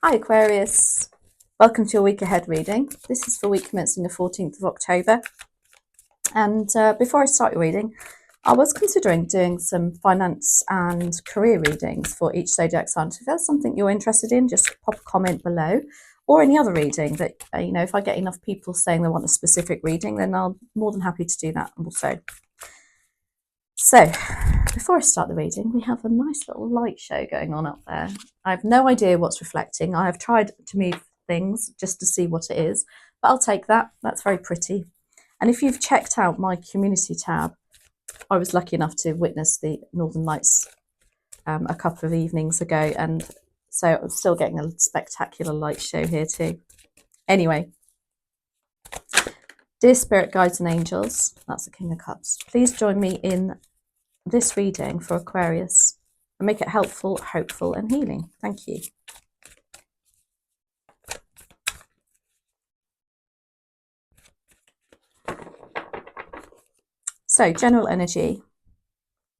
Hi Aquarius, welcome to your week ahead reading. This is for week commencing the 14th of October. And before I start your reading, I was considering doing some finance and career readings for each zodiac sign. So if that's something you're interested in, just pop a comment below, or any other reading that, if I get enough people saying they want a specific reading, then I'm more than happy to do that also. So, before I start the reading, we have a nice little light show going on up there. I have no idea what's reflecting. I have tried to move things just to see what it is, but I'll take that. That's very pretty. And if you've checked out my community tab, I was lucky enough to witness the Northern Lights a couple of evenings ago, and so I'm still getting a spectacular light show here too. Anyway, dear spirit guides and angels, that's the King of Cups, please join me in this reading for Aquarius and make it helpful, hopeful and healing. Thank you. So general energy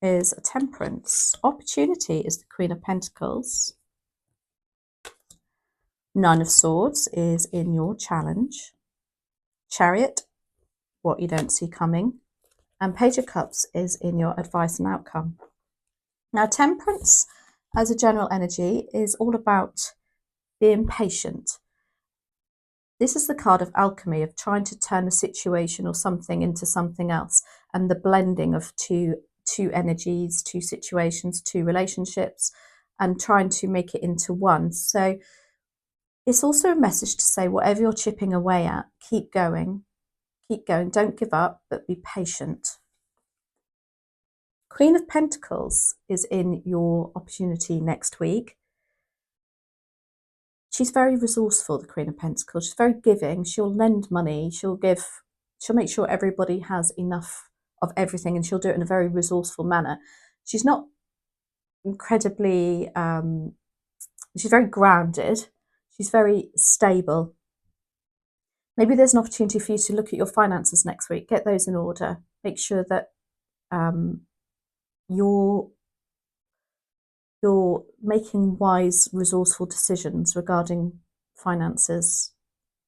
is a Temperance. Opportunity is the Queen of Pentacles. Nine of Swords is in your challenge. Chariot, what you don't see coming. And Page of Cups is in your advice and outcome. Now, Temperance as a general energy is all about being patient. This is the card of alchemy, of trying to turn a situation or something into something else, and the blending of two energies, two situations, two relationships, and trying to make it into one. So it's also a message to say, whatever you're chipping away at, keep going, don't give up, but be patient. Queen of Pentacles is in your opportunity next week. She's very resourceful, the Queen of Pentacles. She's very giving. She'll lend money. She'll make sure everybody has enough of everything, and she'll do it in a very resourceful manner. She's not incredibly, she's very grounded. She's very stable. Maybe there's an opportunity for you to look at your finances next week. Get those in order. Make sure that you're making wise, resourceful decisions regarding finances.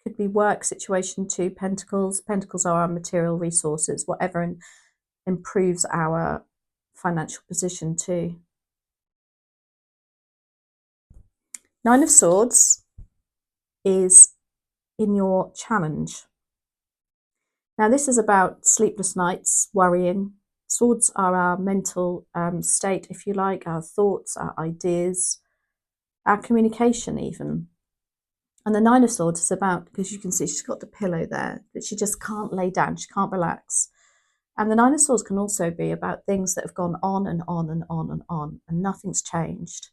Could be work situation too. Pentacles are our material resources, whatever improves our financial position too. Nine of Swords is in your challenge. Now this is about sleepless nights, worrying. Swords are our mental state, if you like, our thoughts, our ideas, our communication even. And the Nine of Swords is about, because you can see she's got the pillow there, that she just can't lay down, she can't relax. And the Nine of Swords can also be about things that have gone on and on and on and on, and nothing's changed.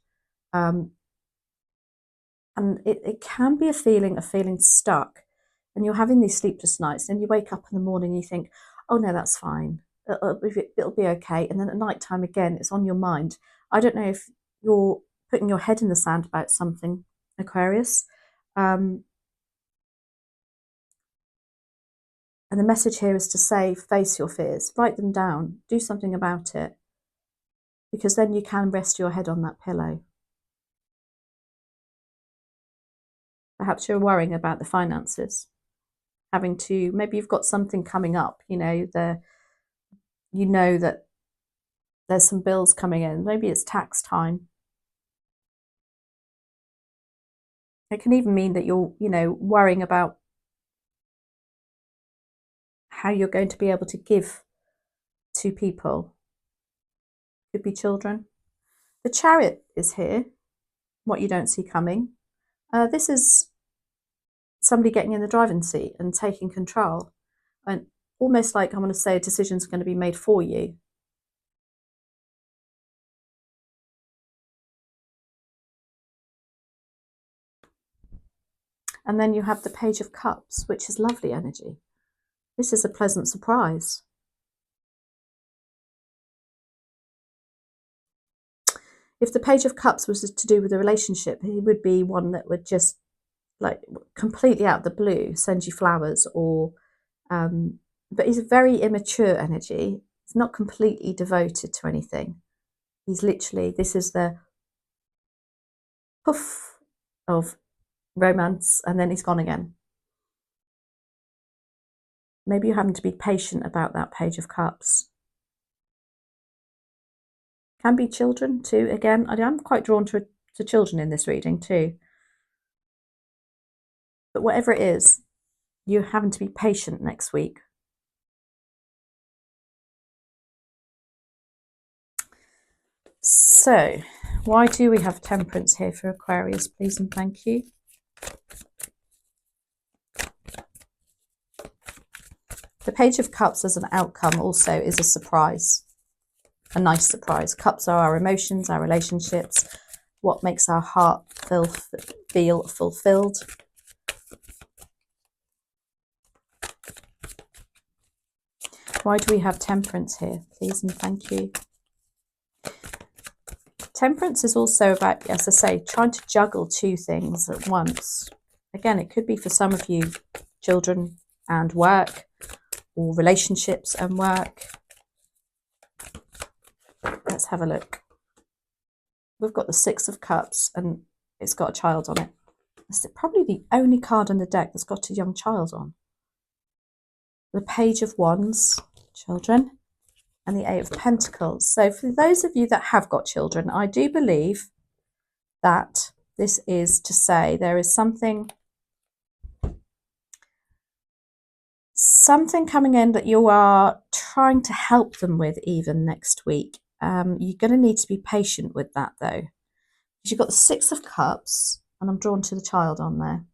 And it can be a feeling of feeling stuck. And you're having these sleepless nights, and you wake up in the morning and you think, oh no, that's fine. It'll be okay. And then at night time again, it's on your mind. I don't know if you're putting your head in the sand about something, Aquarius. And the message here is to say, face your fears, write them down, do something about it, because then you can rest your head on that pillow. Perhaps you're worrying about the finances, maybe you've got something coming up, you know that there's some bills coming in, maybe it's tax time. It can even mean that you're, worrying about how you're going to be able to give to people. Could be children. The Chariot is here, what you don't see coming. This is somebody getting in the driving seat and taking control, and almost like, I want to say, a decision's going to be made for you. And then you have the Page of Cups, which is lovely energy. This is a pleasant surprise. If the Page of Cups was to do with a relationship, he would be one that would just, like, completely out of the blue send you flowers, or but he's a very immature energy. He's not completely devoted to anything. He's literally, this is the poof of romance, and then he's gone again. Maybe you're having to be patient about that Page of Cups. Can be children too. Again, I'm quite drawn to children in this reading too. But whatever it is, you're having to be patient next week. So, why do we have Temperance here for Aquarius, please and thank you? The Page of Cups as an outcome also is a surprise, a nice surprise. Cups are our emotions, our relationships, what makes our heart feel fulfilled. Why do we have Temperance here, please and thank you? Temperance is also about, as I say, trying to juggle two things at once. Again, it could be for some of you, children and work, or relationships and work. Let's have a look. We've got the Six of Cups and it's got a child on it. It's probably the only card on the deck that's got a young child on. The Page of Wands, children, and the Eight of Pentacles. So for those of you that have got children, I do believe that this is to say there is something coming in that you are trying to help them with even next week. You're going to need to be patient with that though, because you've got the Six of Cups, and I'm drawn to the child on there.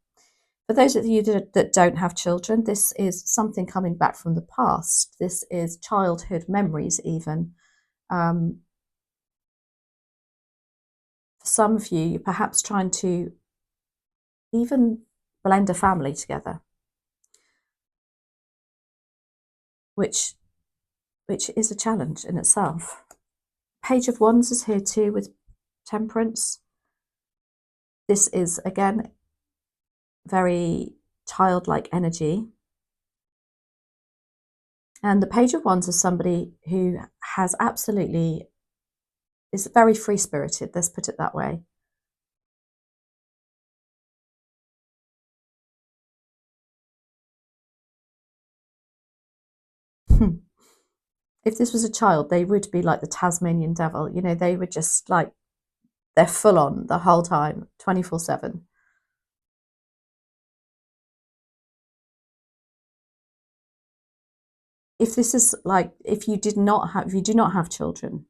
For those of you that don't have children, this is something coming back from the past. This is childhood memories even. For some of you, you're perhaps trying to even blend a family together, which is a challenge in itself. Page of Wands is here too with Temperance. This is, again, very childlike energy. And the Page of Wands is somebody who has absolutely, is very free-spirited, let's put it that way. If this was a child, they would be like the Tasmanian devil. You know, they would just like, they're full on the whole time, 24/7. If this is like, if you do not have children,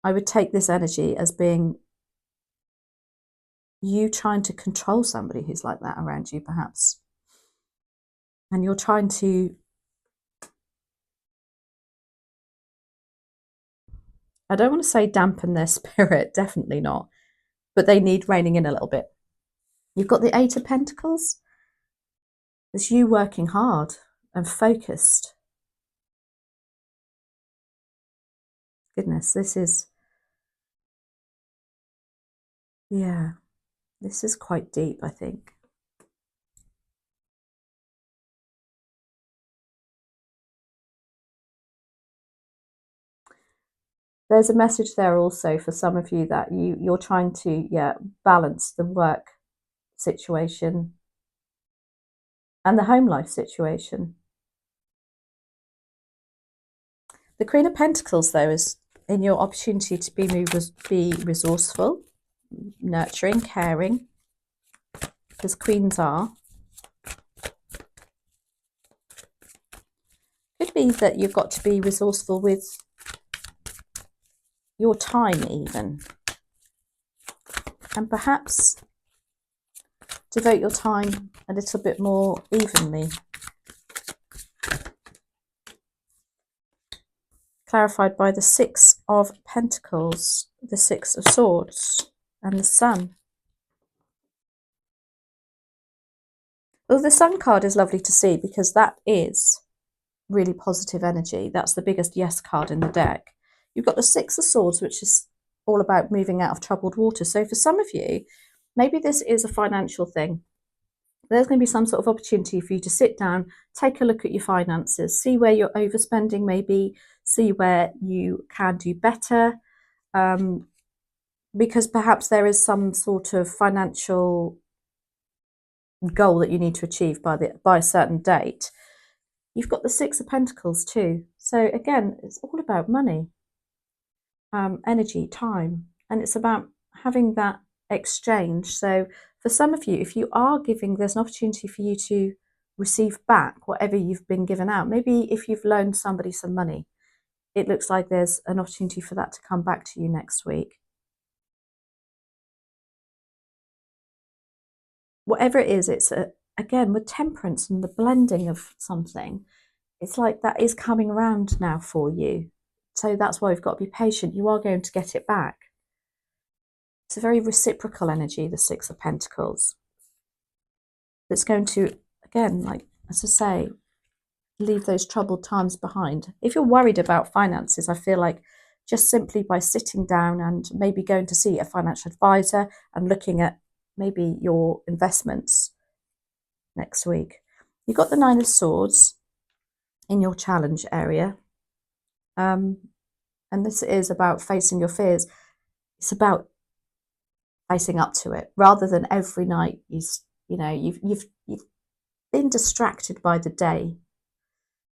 I would take this energy as being you trying to control somebody who's like that around you, perhaps. And you're trying to, I don't want to say dampen their spirit, definitely not, but they need reining in a little bit. You've got the Eight of Pentacles. It's you working hard and focused. Goodness, this is, yeah, this is quite deep, I think. There's a message there also for some of you that you're trying to, balance the work situation and the home life situation. The Queen of Pentacles, though, is in your opportunity to be resourceful, nurturing, caring, because queens are. Could be that you've got to be resourceful with your time even, and perhaps devote your time a little bit more evenly. Clarified by the Six of Pentacles, the Six of Swords, and the Sun. Well, the Sun card is lovely to see because that is really positive energy. That's the biggest yes card in the deck. You've got the Six of Swords, which is all about moving out of troubled water. So for some of you, maybe this is a financial thing. There's going to be some sort of opportunity for you to sit down, take a look at your finances, see where you're overspending maybe, see where you can do better, because perhaps there is some sort of financial goal that you need to achieve by a certain date. You've got the Six of Pentacles too. So again, it's all about money, energy, time, and it's about having that exchange. So for some of you, if you are giving, there's an opportunity for you to receive back whatever you've been given out. Maybe if you've loaned somebody some money, it looks like there's an opportunity for that to come back to you next week. Whatever it is, it's again, with temperance and the blending of something, it's like that is coming around now for you. So that's why we've got to be patient. You are going to get it back. It's a very reciprocal energy, the Six of Pentacles. That's going to, again, like, as I say, leave those troubled times behind. If you're worried about finances, I feel like just simply by sitting down and maybe going to see a financial advisor and looking at maybe your investments next week. You've got the Nine of Swords in your challenge area. And this is about facing your fears. It's about facing up to it rather than every night you've been distracted by the day,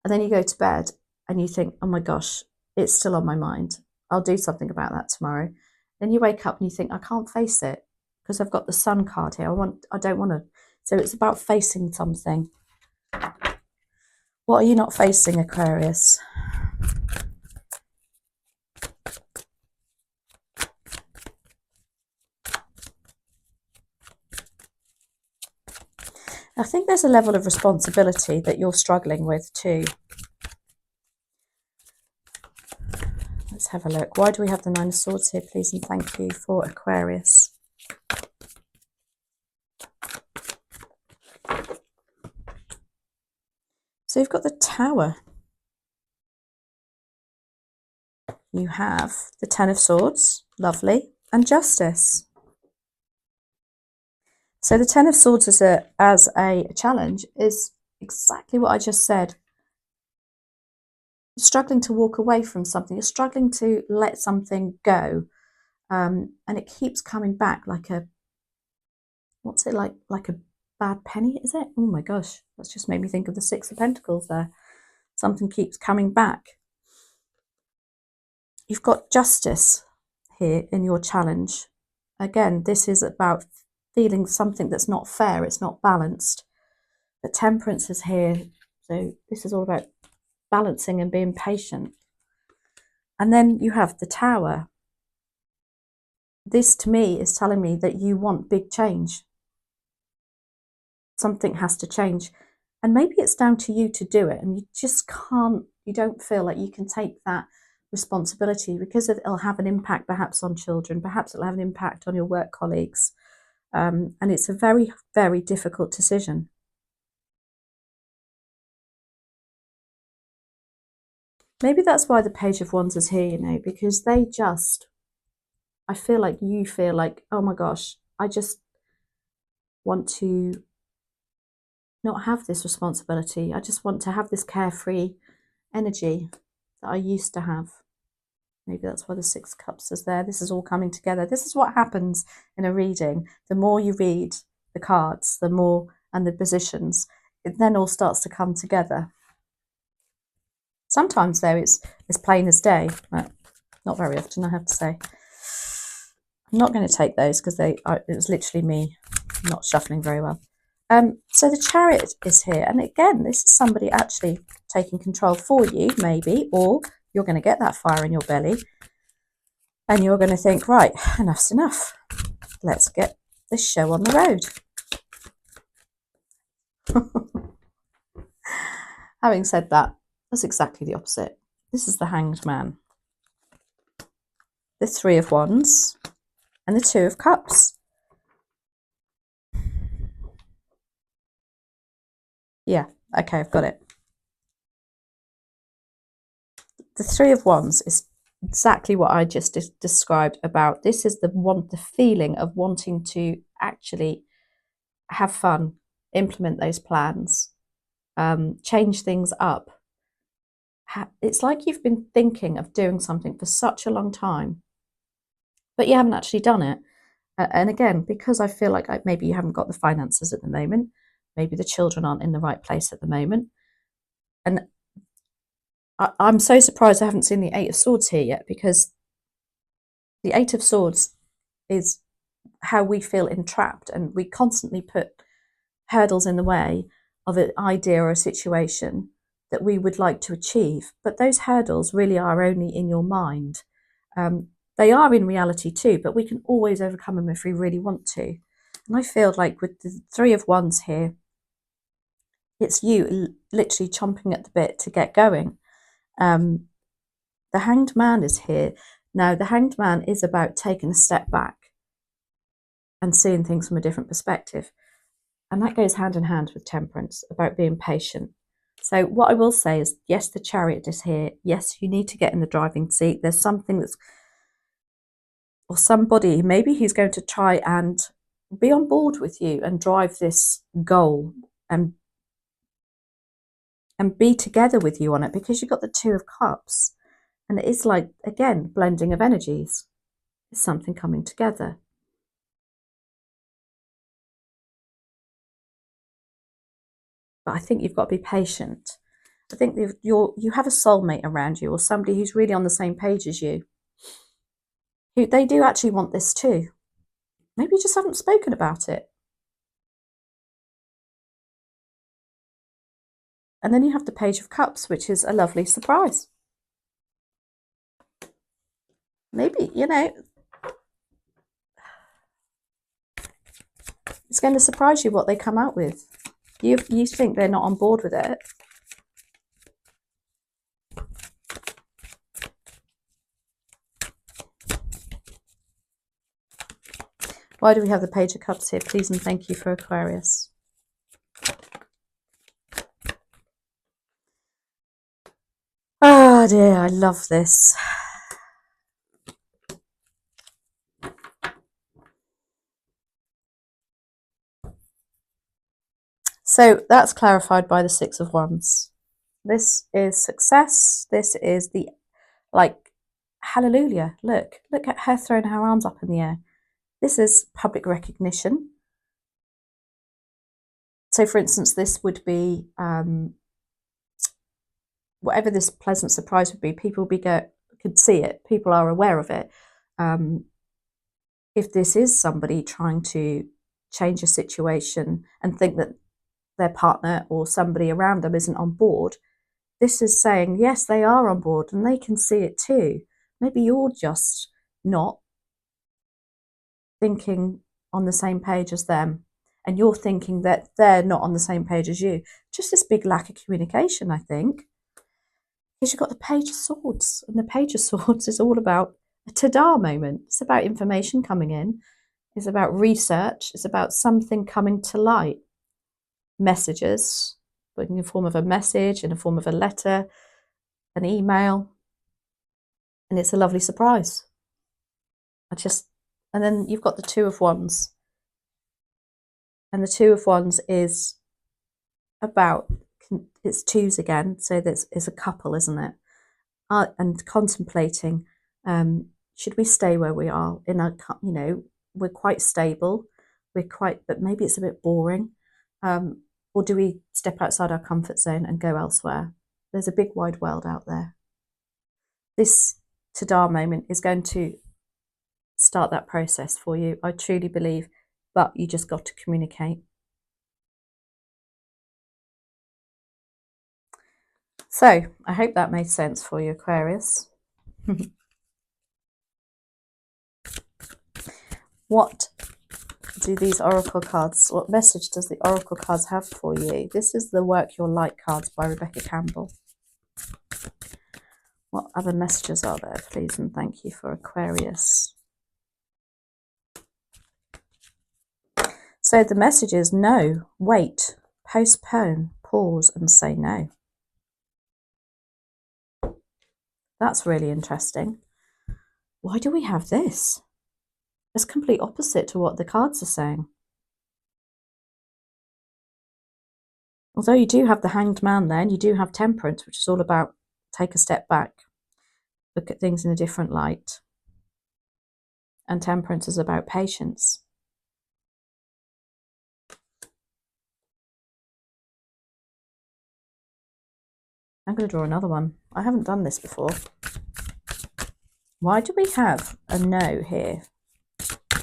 and then you go to bed and you think, oh my gosh, it's still on my mind, I'll do something about that tomorrow. Then you wake up and you think, I can't face it because I've got the Sun card here. I don't want to. So it's about facing something. What are you not facing, Aquarius? I think there's a level of responsibility that you're struggling with too. Let's have a look. Why do we have the Nine of Swords here, please, and thank you for Aquarius? So you've got the Tower. You have the Ten of Swords, lovely, and Justice. So the Ten of Swords as a challenge is exactly what I just said. You're struggling to walk away from something. You're struggling to let something go. And it keeps coming back like a, what's it like a bad penny, is it? Oh my gosh, that's just made me think of the Six of Pentacles there. Something keeps coming back. You've got Justice here in your challenge. Again, this is about feeling something that's not fair, it's not balanced. But Temperance is here, so this is all about balancing and being patient. And then you have the Tower. This to me is telling me that you want big change. Something has to change. And maybe it's down to you to do it, and you just can't, you don't feel like you can take that responsibility because it'll have an impact perhaps on children, perhaps it'll have an impact on your work colleagues. And it's a very, very difficult decision. Maybe that's why the Page of Wands is here, because they just, I feel like you feel like, oh my gosh, I just want to not have this responsibility. I just want to have this carefree energy that I used to have. Maybe that's why the Six of Cups is there. This is all coming together. This is what happens in a reading. The more you read the cards, the more, and the positions, it then all starts to come together. Sometimes though it's as plain as day, but not very often, I have to say. I'm not going to take those because it was literally me not shuffling very well. So the Chariot is here, and again, this is somebody actually taking control for you, maybe, or you're going to get that fire in your belly, and you're going to think, right, enough's enough. Let's get this show on the road. Having said that, that's exactly the opposite. This is the Hanged Man, the Three of Wands, and the Two of Cups. Yeah, okay, I've got it. The Three of Wands is exactly what I just described about. This is the feeling of wanting to actually have fun, implement those plans, change things up. It's like you've been thinking of doing something for such a long time, but you haven't actually done it. And again, because I feel like maybe you haven't got the finances at the moment, maybe the children aren't in the right place at the moment. And I'm so surprised I haven't seen the Eight of Swords here yet, because the Eight of Swords is how we feel entrapped, and we constantly put hurdles in the way of an idea or a situation that we would like to achieve. But those hurdles really are only in your mind. They are in reality too, but we can always overcome them if we really want to. And I feel like with the Three of Wands here, it's you literally chomping at the bit to get going. The Hanged Man is here. Now, the Hanged Man is about taking a step back and seeing things from a different perspective. And that goes hand in hand with Temperance, about being patient. So what I will say is, yes, the Chariot is here. Yes, you need to get in the driving seat. There's something that's, or somebody, maybe he's going to try and be on board with you and drive this goal and be together with you on it, because you've got the Two of Cups. And it is like, again, blending of energies. It's something coming together. But I think you've got to be patient. I think you have a soulmate around you, or somebody who's really on the same page as you. They do actually want this too. Maybe you just haven't spoken about it. And then you have the Page of Cups, which is a lovely surprise. Maybe, it's going to surprise you what they come out with. You think they're not on board with it. Why do we have the Page of Cups here? Please and thank you for Aquarius. Oh dear, I love this. So that's clarified by the Six of Wands. This is success. This is the, like, hallelujah. Look at her throwing her arms up in the air. This is public recognition. So, for instance, this would be whatever this pleasant surprise would be. People could see it. People are aware of it. If this is somebody trying to change a situation and think that their partner or somebody around them isn't on board, this is saying, yes, they are on board and they can see it too. Maybe you're just not thinking on the same page as them, and you're thinking that they're not on the same page as you. Just this big lack of communication, I think. Because you've got the Page of Swords, and the Page of Swords is all about a ta-da moment. It's about information coming in. It's about research. It's about something coming to light. Messages, but in the form of a message, in the form of a letter, an email. And it's a lovely surprise. And then you've got the Two of Wands. And the Two of Wands is about, it's twos again, so it's a couple, isn't it? And contemplating, should we stay where we are? We're quite stable, but maybe it's a bit boring. Or do we step outside our comfort zone and go elsewhere? There's a big wide world out there. This ta-da moment is going to start that process for you, I truly believe, but you just got to communicate. So I hope that made sense for you, Aquarius. What do these oracle cards, what message does the oracle cards have for you? This is the Work Your Light cards by Rebecca Campbell. What other messages are there, please and thank you, for Aquarius? So the message is no, wait, postpone, pause and say no. That's really interesting. Why do we have this? It's complete opposite to what the cards are saying. Although you do have the Hanged Man there, and you do have Temperance, which is all about take a step back, look at things in a different light. and Temperance is about patience. I'm going to draw another one. I haven't done this before. Why do we have a no here?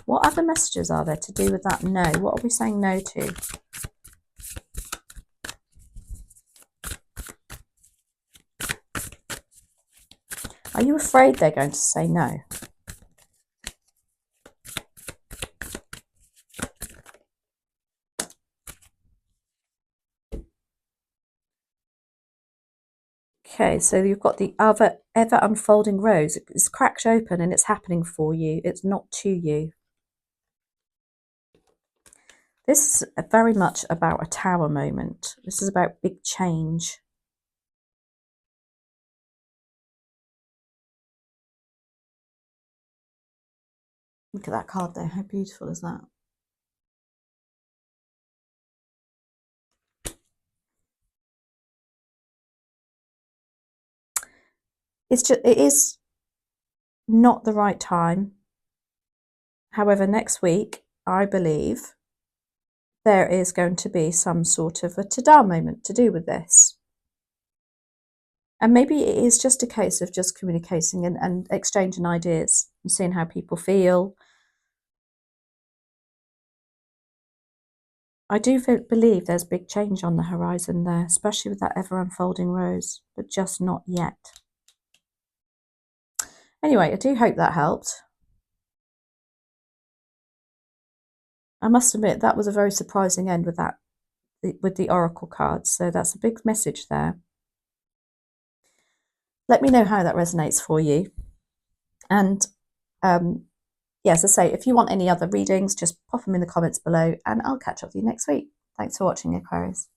What other messages are there to do with that no? What are we saying no to? Are you afraid they're going to say no? Okay, so you've got the other ever unfolding rose. It's cracked open and it's happening for you. It's not to you. This is very much about a tower moment. This is about big change. Look at that card there. How beautiful is that? It is not the right time. However, next week, I believe there is going to be some sort of a ta-da moment to do with this. And maybe it is just a case of just communicating and exchanging ideas and seeing how people feel. I do believe there's big change on the horizon there, especially with that ever unfolding rose, but just not yet. Anyway, I do hope that helped. I must admit that was a very surprising end with the oracle cards, so that's a big message there. Let me know how that resonates for you. And as I say, if you want any other readings, just pop them in the comments below and I'll catch up with you next week. Thanks for watching, Aquarius.